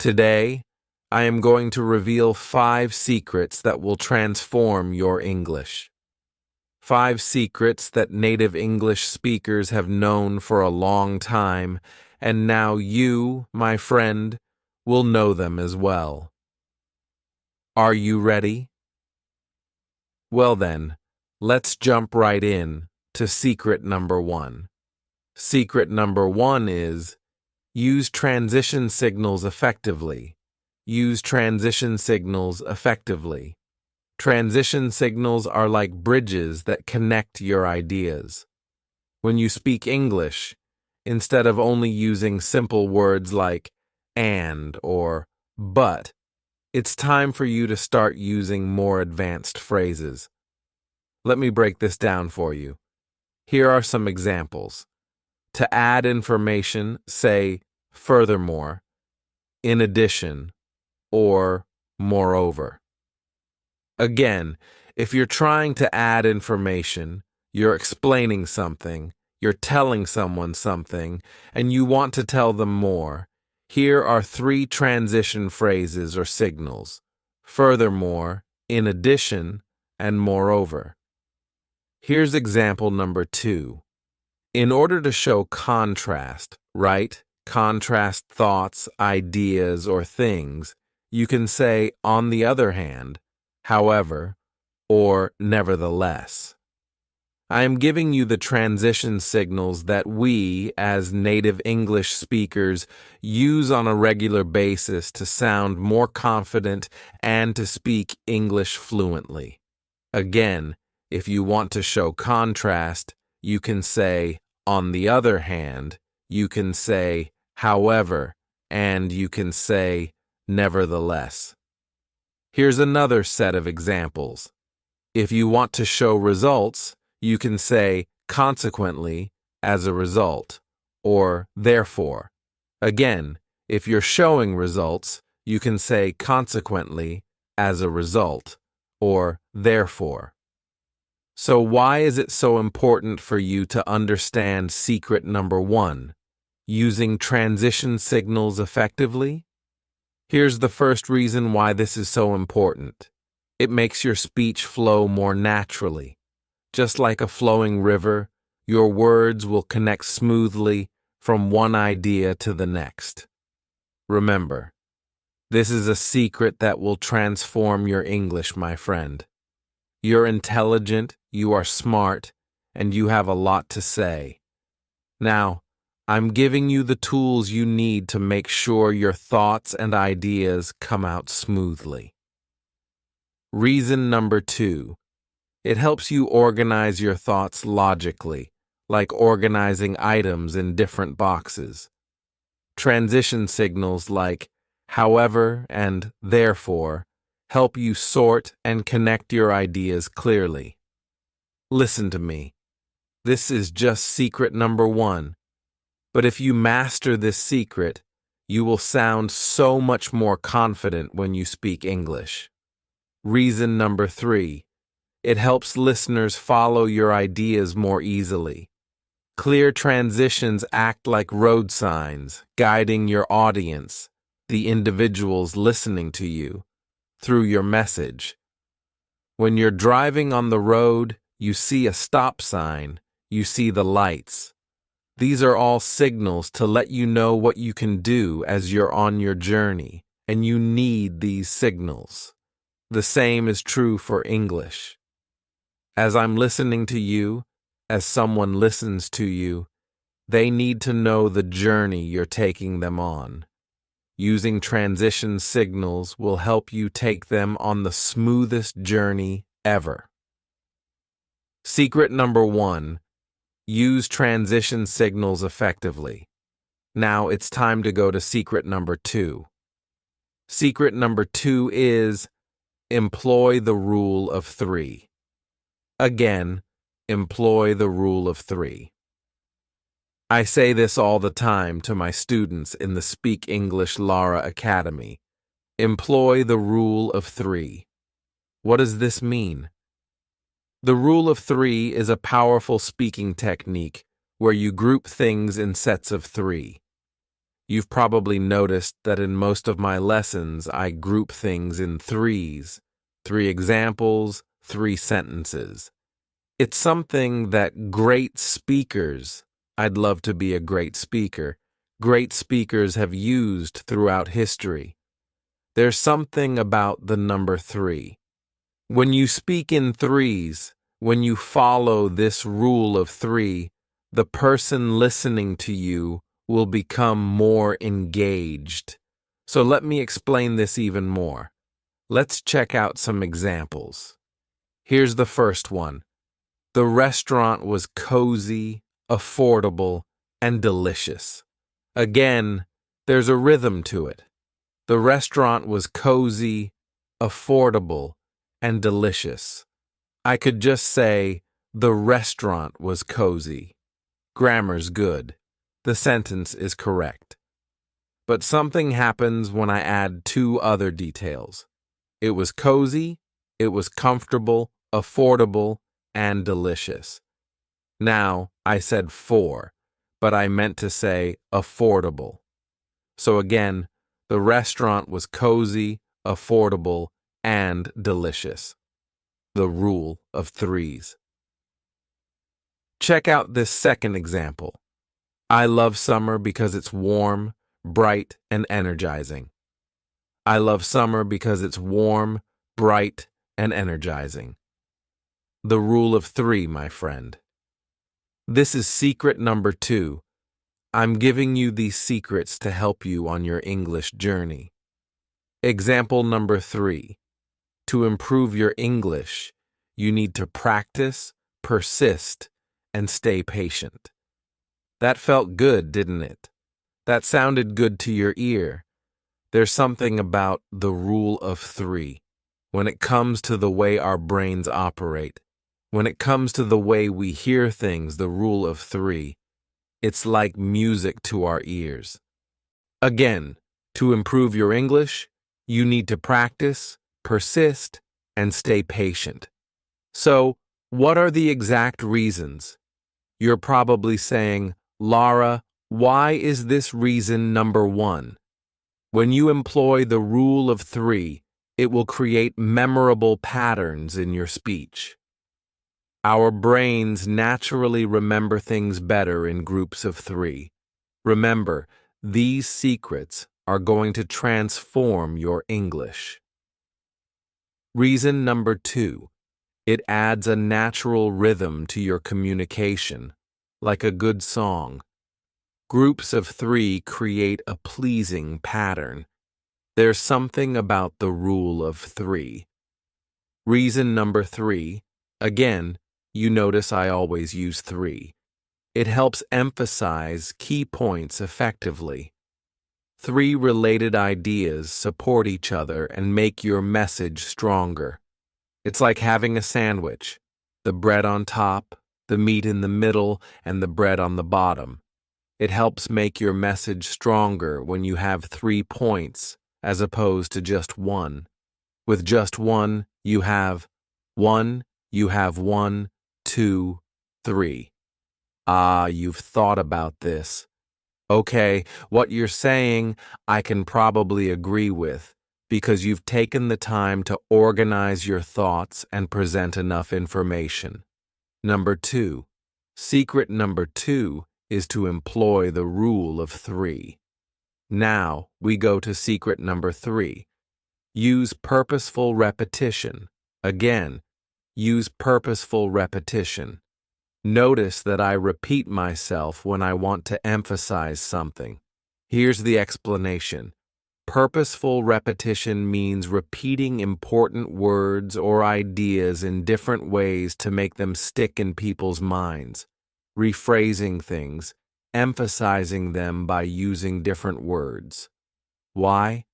Today, I am going to reveal 5 secrets that will transform your English. 5 secrets that native English speakers have known for a long time, and now you, my friend, will know them as well. Are you ready? Well then, let's jump right in to secret number 1. Secret number 1 is use transition signals effectively. Use transition signals effectively. Transition signals are like bridges that connect your ideas. When you speak English, instead of only using simple words like and or but, it's time for you to start using more advanced phrases. Let me break this down for you. Here are some examples. To add information, say furthermore, in addition, or moreover. Again, if you're trying to add information, you're explaining something, you're telling someone something, and you want to tell them more, here are 3 transition phrases or signals: furthermore, in addition, and moreover. Here's example number 2. In order to show contrast, right? Contrast thoughts, ideas, or things, you can say, on the other hand, however, or nevertheless. I am giving you the transition signals that we, as native English speakers, use on a regular basis to sound more confident and to speak English fluently. Again, if you want to show contrast, you can say, on the other hand, you can say, however, and you can say, nevertheless. Here's another set of examples. If you want to show results, you can say, consequently, as a result, or therefore. Again, if you're showing results, you can say, consequently, as a result, or therefore. So why is it so important for you to understand secret number 1, using transition signals effectively? Here's the first reason why this is so important. It makes your speech flow more naturally. Just like a flowing river, your words will connect smoothly from one idea to the next. Remember, this is a secret that will transform your English, my friend. You're intelligent, you are smart, and you have a lot to say. Now, I'm giving you the tools you need to make sure your thoughts and ideas come out smoothly. Reason number 2. It helps you organize your thoughts logically, like organizing items in different boxes. Transition signals like however and therefore help you sort and connect your ideas clearly. Listen to me. This is just secret number 1. But if you master this secret, you will sound so much more confident when you speak English. Reason number 3. It helps listeners follow your ideas more easily. Clear transitions act like road signs, guiding your audience, the individuals listening to you, through your message. When you're driving on the road, you see a stop sign, you see the lights. These are all signals to let you know what you can do as you're on your journey, and you need these signals. The same is true for English. As I'm listening to you, as someone listens to you, they need to know the journey you're taking them on. Using transition signals will help you take them on the smoothest journey ever. Secret number 1. Use transition signals effectively. Now it's time to go to secret number 2. Secret number 2 is employ the rule of 3. Again, employ the rule of 3. I say this all the time to my students in the Speak English Lara Academy. Employ the rule of 3. What does this mean? The rule of 3 is a powerful speaking technique where you group things in sets of 3. You've probably noticed that in most of my lessons, I group things in threes. 3 examples, 3 sentences. It's something that great speakers, I'd love to be a great speaker, great speakers have used throughout history. There's something about the number 3. When you speak in threes, when you follow this rule of 3, the person listening to you will become more engaged. So let me explain this even more. Let's check out some examples. Here's the first one. The restaurant was cozy, affordable, and delicious. Again, there's a rhythm to it. The restaurant was cozy, affordable, and delicious. I could just say, the restaurant was cozy. Grammar's good. The sentence is correct. But something happens when I add 2 other details. It was cozy, it was comfortable, affordable, and delicious. Now, I said 4, but I meant to say affordable. So again, the restaurant was cozy, affordable, and delicious. The rule of threes. Check out this second example. I love summer because it's warm, bright, and energizing. I love summer because it's warm, bright, and energizing. The rule of 3, my friend. This is secret number 2. I'm giving you these secrets to help you on your English journey. Example number 3. To improve your English, you need to practice, persist, and stay patient. That felt good, didn't it? That sounded good to your ear. There's something about the rule of 3. When it comes to the way our brains operate, when it comes to the way we hear things, the rule of 3, it's like music to our ears. Again, to improve your English, you need to practice, persist, and stay patient. So, what are the exact reasons? You're probably saying, Lara, why is this reason number 1? When you employ the rule of 3, it will create memorable patterns in your speech. Our brains naturally remember things better in groups of 3. Remember, these secrets are going to transform your English. Reason number 2. It adds a natural rhythm to your communication, like a good song. Groups of 3 create a pleasing pattern. There's something about the rule of 3. Reason number 3. Again, you notice I always use 3. It helps emphasize key points effectively. 3 related ideas support each other and make your message stronger. It's like having a sandwich. The bread on top, the meat in the middle, and the bread on the bottom. It helps make your message stronger when you have 3 points as opposed to just 1. With just 1, you have 1, 2, 3. Ah, you've thought about this. Okay, what you're saying, I can probably agree with, because you've taken the time to organize your thoughts and present enough information. Number 2. Secret number 2 is to employ the rule of 3. Now, we go to secret number 3. Use purposeful repetition. Again, use purposeful repetition. Notice that I repeat myself when I want to emphasize something. Here's the explanation. Purposeful repetition means repeating important words or ideas in different ways to make them stick in people's minds, rephrasing things, emphasizing them by using different words. Why?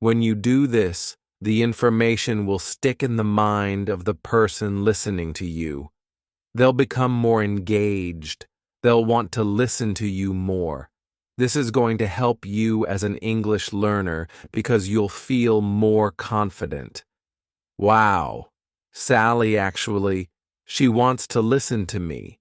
When you do this, the information will stick in the mind of the person listening to you. They'll become more engaged. They'll want to listen to you more. This is going to help you as an English learner because you'll feel more confident. Wow, Sally she wants to listen to me.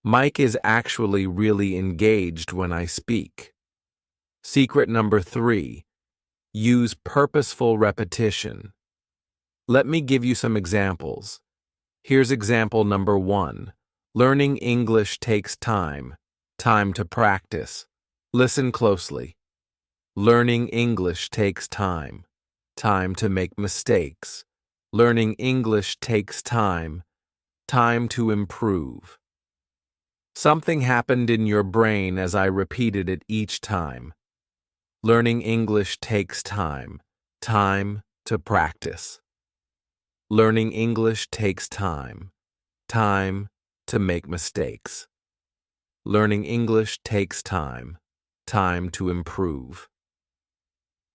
Mike is actually really engaged when I speak. Secret number 3, use purposeful repetition. Let me give you some examples. Here's example number 1. Learning English takes time. Time to practice. Listen closely. Learning English takes time. Time to make mistakes. Learning English takes time. Time to improve. Something happened in your brain as I repeated it each time. Learning English takes time. Time to practice. Learning English takes time. Time to make mistakes. Learning English takes time. Time to improve.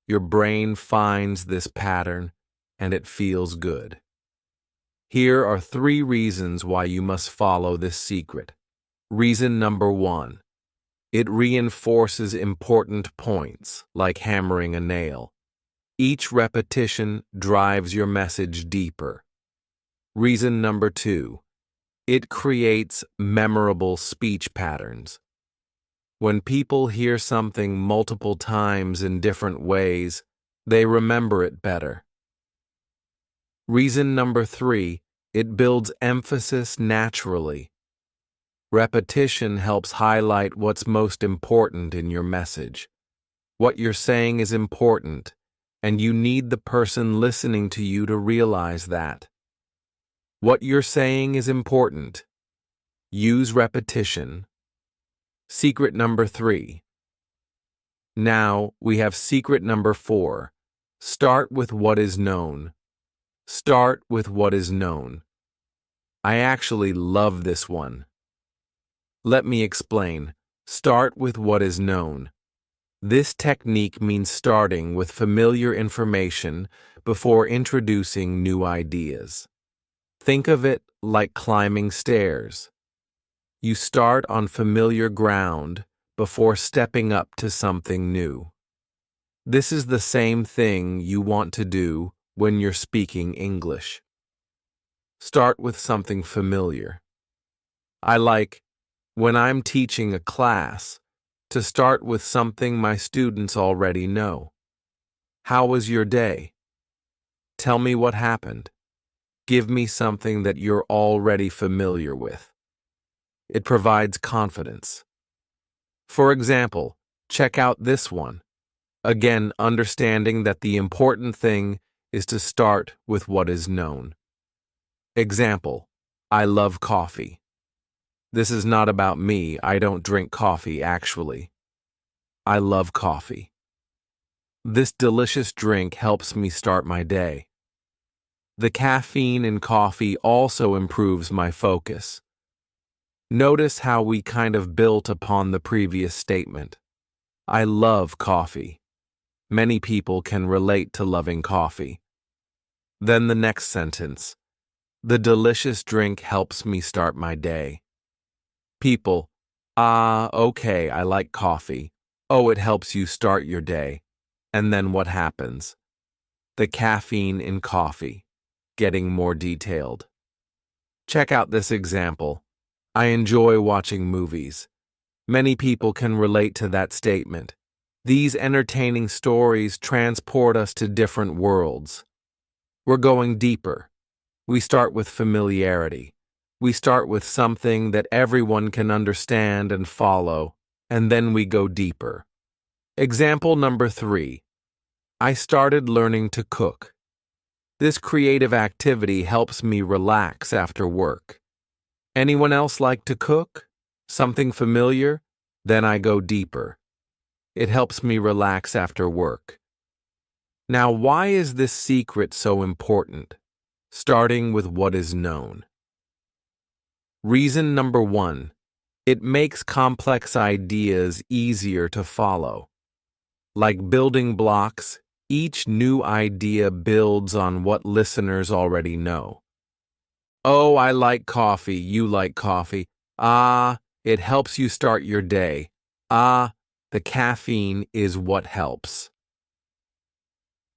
Your brain finds this pattern, and it feels good. Here are 3 reasons why you must follow this secret. Reason number 1. It reinforces important points, like hammering a nail. Each repetition drives your message deeper. Reason number 2. It creates memorable speech patterns. When people hear something multiple times in different ways, they remember it better. Reason number 3, it builds emphasis naturally. Repetition helps highlight what's most important in your message. What you're saying is important, and you need the person listening to you to realize that. What you're saying is important. Use repetition. Secret number 3. Now we have secret number 4. Start with what is known. Start with what is known. I actually love this one. Let me explain. Start with what is known. This technique means starting with familiar information before introducing new ideas. Think of it like climbing stairs. You start on familiar ground before stepping up to something new. This is the same thing you want to do when you're speaking English. Start with something familiar. I like, when I'm teaching a class, to start with something my students already know. How was your day? Tell me what happened. Give me something that you're already familiar with. It provides confidence. For example, check out this one. Again, understanding that the important thing is to start with what is known. Example, I love coffee. This is not about me. I don't drink coffee, actually. I love coffee. This delicious drink helps me start my day. The caffeine in coffee also improves my focus. Notice how we kind of built upon the previous statement. I love coffee. Many people can relate to loving coffee. Then the next sentence. The delicious drink helps me start my day. People, okay, I like coffee. Oh, it helps you start your day. And then what happens? The caffeine in coffee. Getting more detailed. Check out this example. I enjoy watching movies. Many people can relate to that statement. These entertaining stories transport us to different worlds. We're going deeper. We start with familiarity. We start with something that everyone can understand and follow, and then we go deeper. Example number 3. I started learning to cook. This creative activity helps me relax after work. Anyone else like to cook? Something familiar? Then I go deeper. It helps me relax after work. Now, why is this secret so important? Starting with what is known. Reason number 1. It makes complex ideas easier to follow. Like building blocks, each new idea builds on what listeners already know. Oh, I like coffee, you like coffee. It helps you start your day. The caffeine is what helps.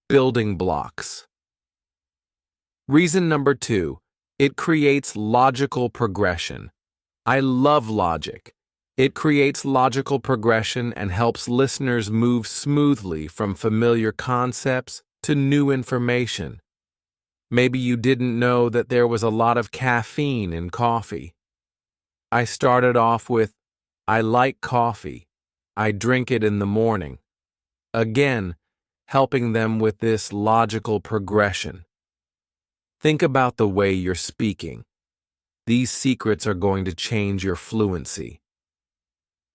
Building blocks. Reason number 2. It creates logical progression. I love logic. It creates logical progression and helps listeners move smoothly from familiar concepts to new information. Maybe you didn't know that there was a lot of caffeine in coffee. I started off with, I like coffee. I drink it in the morning. Again, helping them with this logical progression. Think about the way you're speaking. These secrets are going to change your fluency.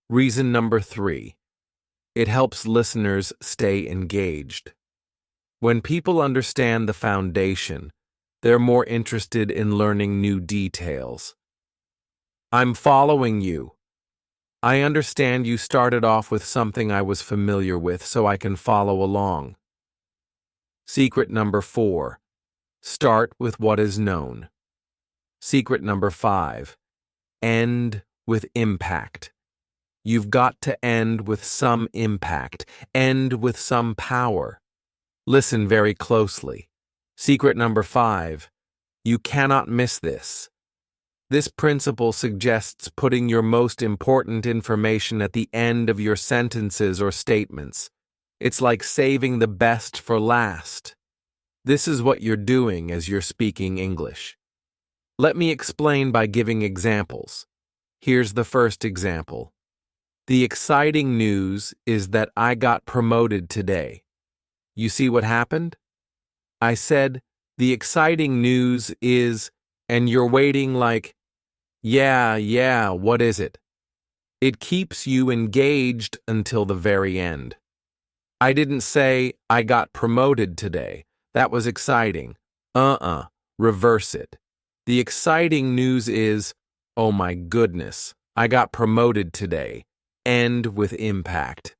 Reason number 3. It helps listeners stay engaged. When people understand the foundation, they're more interested in learning new details. I'm following you. I understand you started off with something I was familiar with, so I can follow along. Secret number 4. Start with what is known. Secret number 5. End with impact. You've got to end with some impact, end with some power. Listen very closely. Secret number 5. You cannot miss this. This principle suggests putting your most important information at the end of your sentences or statements. It's like saving the best for last. This is what you're doing as you're speaking English. Let me explain by giving examples. Here's the first example. The exciting news is that I got promoted today. You see what happened? I said, the exciting news is, and you're waiting like, yeah, what is it? It keeps you engaged until the very end. I didn't say, I got promoted today. That was exciting. Reverse it. The exciting news is, oh my goodness, I got promoted today. End with impact.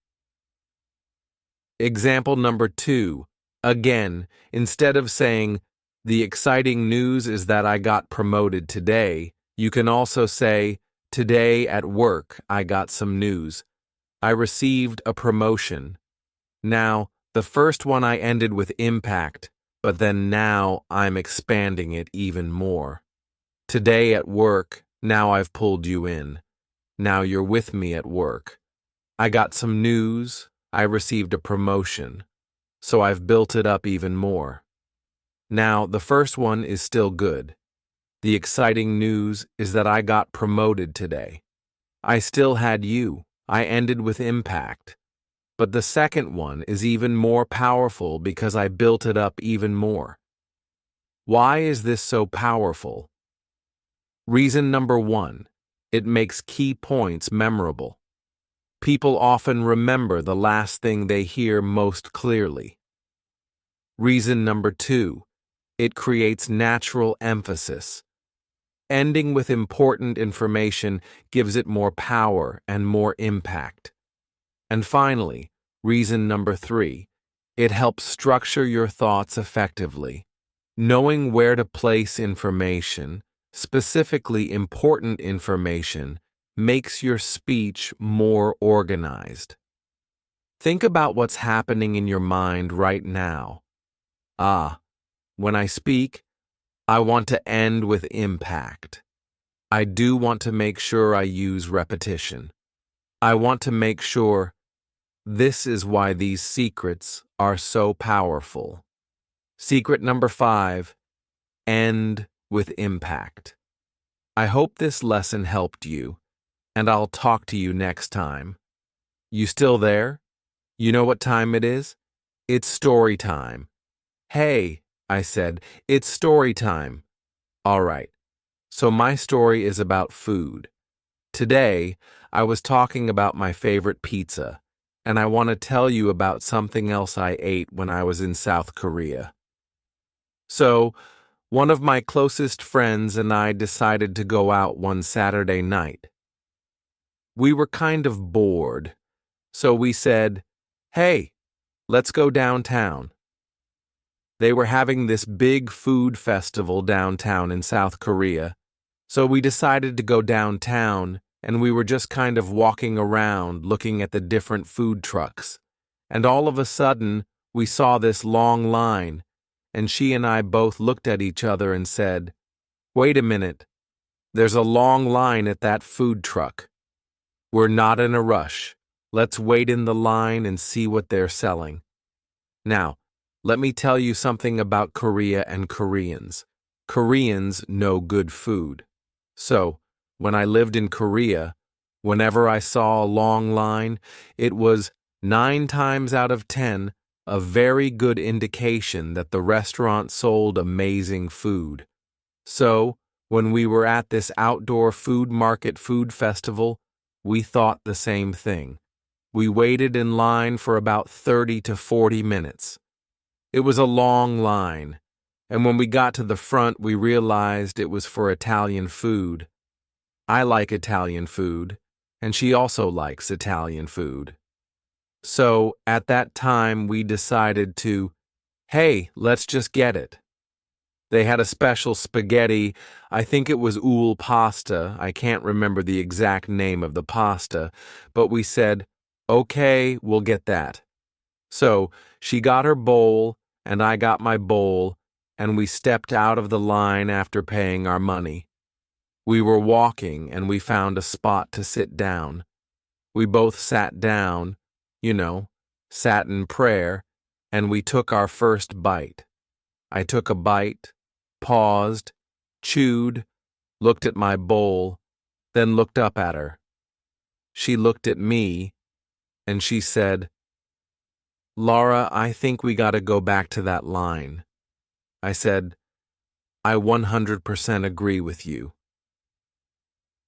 Example number 2. Again, instead of saying, the exciting news is that I got promoted today, you can also say, today at work I got some news. I received a promotion. Now, the first one I ended with impact, but then now I'm expanding it even more. Today at work, now I've pulled you in. Now you're with me at work. I got some news. I received a promotion. So I've built it up even more. Now, the first one is still good. The exciting news is that I got promoted today. I still had you. I ended with impact. But the second one is even more powerful because I built it up even more. Why is this so powerful? Reason number 1. It makes key points memorable. People often remember the last thing they hear most clearly. Reason number 2. It creates natural emphasis. Ending with important information gives it more power and more impact. And finally, reason number 3. It helps structure your thoughts effectively. Knowing where to place information, specifically important information, makes your speech more organized. Think about what's happening in your mind right now. When I speak, I want to end with impact. I do want to make sure I use repetition. I want to make sure. This is why these secrets are so powerful. Secret number 5. End with impact. I hope this lesson helped you, and I'll talk to you next time. You still there? You know what time it is? It's story time. Hey, I said, it's story time. All right, so my story is about food. Today, I was talking about my favorite pizza, and I want to tell you about something else I ate when I was in South Korea. So, one of my closest friends and I decided to go out one Saturday night. We were kind of bored, so we said, hey, let's go downtown. They were having this big food festival downtown in South Korea, so we decided to go downtown, and we were just kind of walking around looking at the different food trucks. And all of a sudden, we saw this long line, and she and I both looked at each other and said, wait a minute, there's a long line at that food truck. We're not in a rush. Let's wait in the line and see what they're selling. Now, let me tell you something about Korea and Koreans. Koreans know good food. So, when I lived in Korea, whenever I saw a long line, it was 9 times out of 10 a very good indication that the restaurant sold amazing food. So, when we were at this outdoor food market food festival, we thought the same thing. We waited in line for about 30 to 40 minutes. It was a long line, and when we got to the front, we realized it was for Italian food. I like Italian food, and she also likes Italian food. So, at that time, we decided to, hey, let's just get it. They had a special spaghetti. I think it was ool pasta. I can't remember the exact name of the pasta, but we said, okay, we'll get that. So she got her bowl, and I got my bowl, and we stepped out of the line after paying our money. We were walking, and we found a spot to sit down. We both sat down, sat in prayer, and we took our first bite. I took a bite, paused, chewed, looked at my bowl, then looked up at her. She looked at me, and she said, "Laura, I think we gotta go back to that line." I said, "I 100% agree with you."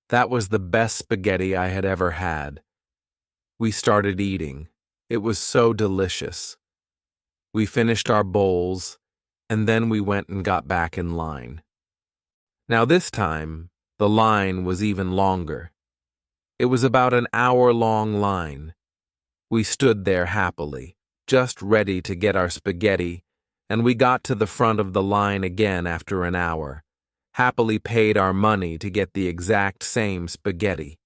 That was the best spaghetti I had ever had. We started eating. It was so delicious. We finished our bowls, and then we went and got back in line. Now this time, the line was even longer. It was about an hour-long line. We stood there happily, just ready to get our spaghetti, and we got to the front of the line again after an hour, happily paid our money to get the exact same spaghetti.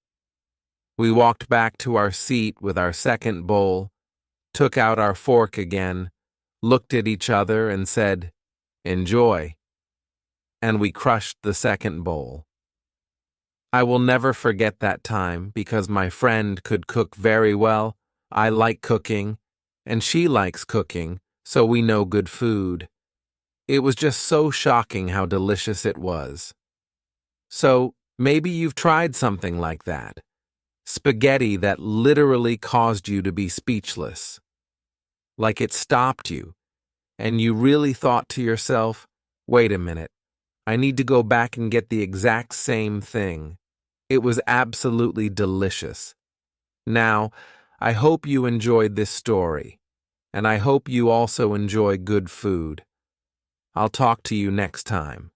We walked back to our seat with our second bowl, took out our fork again, looked at each other and said, "Enjoy." And we crushed the second bowl. I will never forget that time because my friend could cook very well. I like cooking, and she likes cooking, so we know good food. It was just so shocking how delicious it was. So maybe you've tried something like that. Spaghetti that literally caused you to be speechless. Like it stopped you, and you really thought to yourself, wait a minute, I need to go back and get the exact same thing. It was absolutely delicious. Now, I hope you enjoyed this story, and I hope you also enjoy good food. I'll talk to you next time.